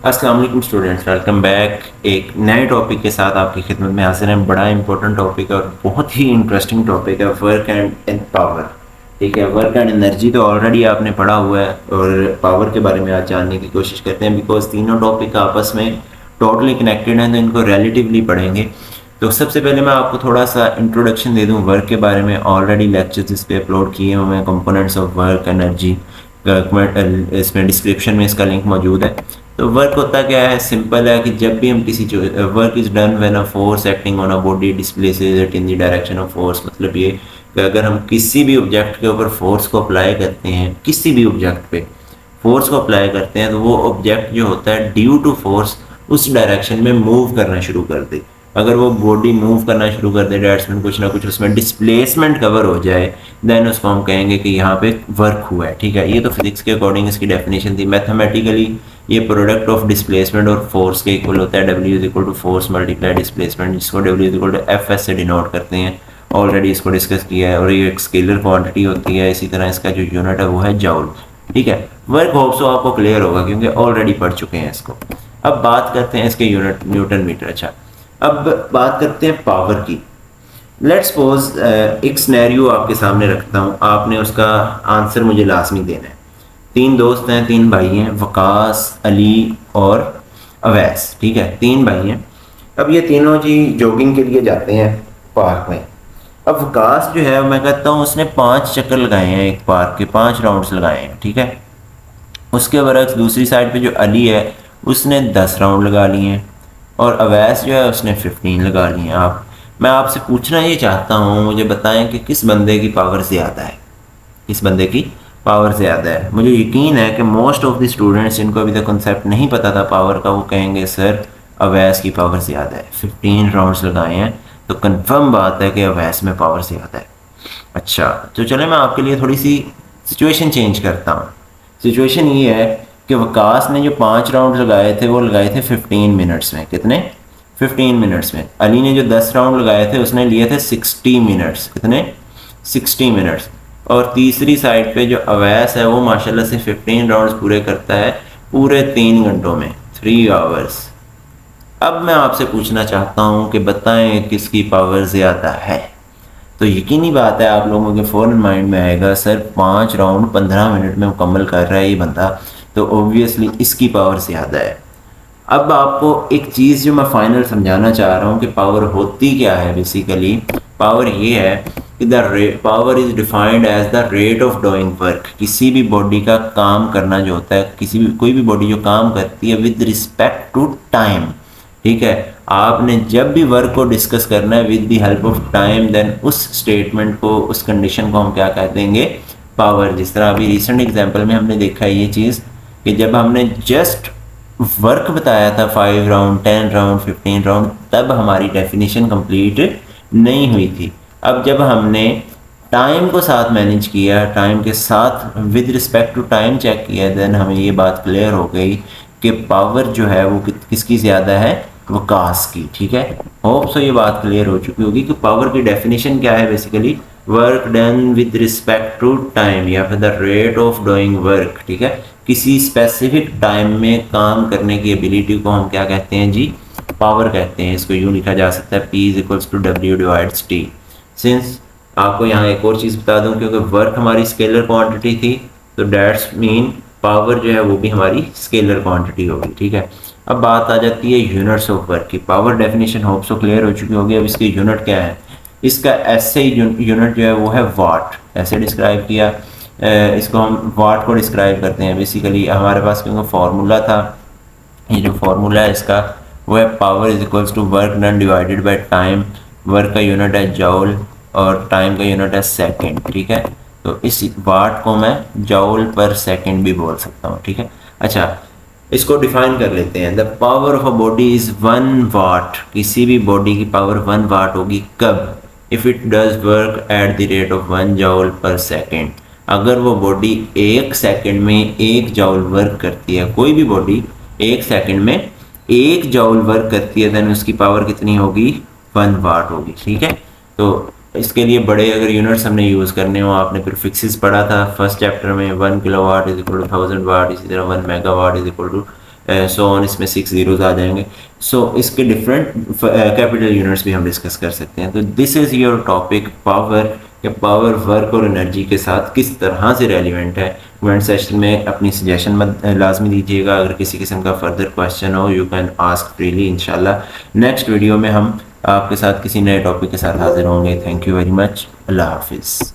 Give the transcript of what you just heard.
अस्सलाम वालेकुम students, welcome back. एक नए टॉपिक के साथ आपकी खिदमत में हाजिर हैं। बड़ा इंपॉर्टेंट टॉपिक है और बहुत ही इंटरेस्टिंग टॉपिक है, वर्क एंड पावर। ठीक है, वर्क एंड एनर्जी तो ऑलरेडी आपने पढ़ा हुआ है और पावर के बारे में आज जानने की कोशिश करते हैं, बिकॉज तीनों टॉपिक आपस में टोटली कनेक्टेड हैं, तो इनको रिलेटिवली पढ़ेंगे। तो सबसे पहले मैं आपको थोड़ा सा इंट्रोडक्शन दे दूं वर्क के बारे में। ऑलरेडी लेक्चर्स इस पे अपलोड किए हुए हैं, कंपोनेंट्स ऑफ वर्क एनर्जी। इसमें डिस्क्रिप्शन में इसका लिंक मौजूद है। तो वर्क होता क्या है, सिंपल है कि जब भी हम किसी work is done when a force acting on a body displaces it in the direction of force. मतलब ये कि अगर हम किसी भी ऑब्जेक्ट के ऊपर फोर्स को अप्लाई करते हैं, किसी भी ऑब्जेक्ट पे फोर्स को अप्लाई करते हैं, तो वो ऑब्जेक्ट जो होता है ड्यू टू फोर्स उस डायरेक्शन में मूव करना शुरू कर दे। अगर वो बॉडी मूव करना शुरू कर दे, डेट्स मीन कुछ ना कुछ उसमें डिस्प्लेसमेंट कवर हो जाए, देन उसको हम कहेंगे कि यहाँ पे वर्क हुआ है। ठीक है, ये तो फिजिक्स के अकॉर्डिंग इसकी डेफिनेशन थी। मैथमेटिकली ये प्रोडक्ट ऑफ डिस्प्लेसमेंट और फोर्स के इक्वल होता है। W is equal to force multiply displacement, जिसको W is equal to FS से डिनोट करते हैं। ऑलरेडी इसको डिस्कस किया है और ये एक स्केलर क्वांटिटी होती है। इसी तरह इसका जो यूनिट है वो है जॉल। ठीक है, वर्क होप सो आपको क्लियर होगा क्योंकि ऑलरेडी पढ़ चुके हैं इसको। अब बात करते हैं इसके यूनिट, न्यूटन मीटर। अच्छा, अब बात करते हैं पावर की। लेट्स सपोज एक सिनेरियो आपके सामने रखता हूँ, आपने उसका आंसर मुझे लाजमी देना है। तीन दोस्त हैं, तीन भाई हैं, वकास, अली और अवैस। ठीक है, तीन भाई हैं। अब ये तीनों जी जॉगिंग के लिए जाते हैं पार्क में। अब वकास जो है, मैं कहता हूँ उसने 5 चक्कर लगाए हैं एक पार्क के, 5 राउंड्स लगाए हैं। ठीक है, उसके बरक्स दूसरी साइड पे जो अली है उसने 10 राउंड लगा लिए हैं और अवैस जो है उसने 15 लगा लिए हैं। मैं आपसे पूछना ये चाहता हूँ, मुझे बताएं कि किस बंदे की पावर ज़्यादा है, किस बंदे की पावर ज़्यादा है। मुझे यकीन है कि मोस्ट ऑफ द स्टूडेंट्स जिनको अभी तक कॉन्सेप्ट नहीं पता था पावर का, वो कहेंगे सर अवैस की पावर ज़्यादा है, 15 राउंड्स लगाए हैं, तो कंफर्म बात है कि अवैस में पावर ज़्यादा है। अच्छा, तो चले मैं आपके लिए थोड़ी सी सिचुएशन चेंज करता हूँ। सिचुएशन ये है कि वकास ने जो 5 राउंड लगाए थे वो लगाए थे 15 मिनट्स में। कितने? 15 मिनट्स में। अली ने जो 10 राउंड लगाए थे उसने लिए थे 60 मिनट्स। कितने? 60 मिनट्स। और तीसरी साइड पे जो अवैस है वो माशाल्लाह से 15 राउंड्स पूरे करता है पूरे 3 घंटों में, 3 आवर्स। अब मैं आपसे पूछना चाहता हूँ कि बताएं किसकी पावर ज़्यादा है। तो यकीनी बात है आप लोगों के फ़ौरन माइंड में आएगा सर 5 राउंड 15 मिनट में मुकम्मल कर रहा है ये बंदा, तो ऑब्वियसली इसकी पावर ज़्यादा है। अब आपको एक चीज़ जो मैं फाइनल समझाना चाह रहा हूँ कि पावर होती क्या है। बेसिकली पावर ये है कि power is defined as the rate of doing work. किसी भी बॉडी का काम करना जो होता है, कोई भी बॉडी जो काम करती है विद रिस्पेक्ट टू टाइम। ठीक है, आपने जब भी वर्क को डिस्कस करना है with the help of time, then उस स्टेटमेंट को, उस कंडीशन को हम क्या कह देंगे? पावर। जिस तरह अभी रिसेंट एग्जांपल में हमने देखा है ये चीज़ कि जब हमने जस्ट वर्क बताया था 5 राउंड, 10 राउंड, 15 राउंड, तब हमारी डेफिनेशन कंप्लीट नहीं हुई थी। अब जब हमने टाइम को साथ मैनेज किया, टाइम के साथ with respect to time check किया, देन हमें ये बात क्लियर हो गई कि पावर जो है वो किसकी ज़्यादा है? वकास की। ठीक है, होप सो ये बात क्लियर हो चुकी होगी कि पावर की डेफिनेशन क्या है। Basically work done with respect to time या फिर the rate of doing work. ठीक है, किसी स्पेसिफिक टाइम में काम करने की एबिलिटी को हम क्या कहते हैं जी? पावर कहते हैं। इसको यूँ लिखा जा सकता है P = W / T। सिंस आपको यहाँ एक और चीज़ बता दूँ, क्योंकि वर्क हमारी स्केलर क्वांटिटी थी, तो डेट्स मीन पावर जो है वो भी हमारी स्केलर क्वांटिटी होगी। ठीक है, अब बात आ जाती है यूनिट्स ऑफ वर्क की। Power definition hope so clear हो चुकी होगी। अब इसकी यूनिट क्या है? इसका ऐसे यूनिट जो है वो है वाट। ऐसे डिस्क्राइब किया, इसको हम वाट को डिस्क्राइब करते हैं। बेसिकली हमारे पास क्योंकि फार्मूला था, ये जो फार्मूला है इसका वो है power = work done divided by time. Work का यूनिट है जॉल और टाइम का यूनिट है सेकंड। ठीक है, तो इस वाट को मैं जॉल पर सेकंड भी बोल सकता हूँ। ठीक है, अच्छा इसको डिफाइन कर लेते हैं। The power of a body is 1 वाट। किसी भी बॉडी की पावर 1 वाट होगी कब? If it does work at the rate of 1 जॉल पर सेकेंड। अगर वो बॉडी 1 सेकंड में 1 जॉल वर्क करती है, कोई भी बॉडी 1 सेकंड में 1 जॉल वर्क करती है, देन उसकी पावर कितनी होगी? 1 वाट होगी। ठीक है, तो इसके लिए बड़े अगर यूनिट्स हमने यूज़ करने हो, आपने प्रीफिक्सेस पढ़ा था फर्स्ट चैप्टर में। 1 किलोवाट = 1000 वाट, इसी तरह 1 मेगावाट = सो ऑन, इसमें 6 ज़ीरोज़ आ जाएंगे। सो इसके डिफरेंट कैपिटल यूनिट्स भी हम डिस्कस कर सकते हैं। तो this is your topic power, कि पावर वर्क और एनर्जी के साथ किस तरह से रेलिवेंट है। कमेंट सेक्शन में अपनी सजेशन मत लाजमी दीजिएगा। अगर किसी किस्म का फर्दर क्वेश्चन हो यू कैन आस्क फ्रीली। इंशाल्लाह नेक्स्ट वीडियो में हम आपके साथ किसी नए टॉपिक के साथ हाजिर होंगे। Thank you very much. अल्लाह हाफिज़।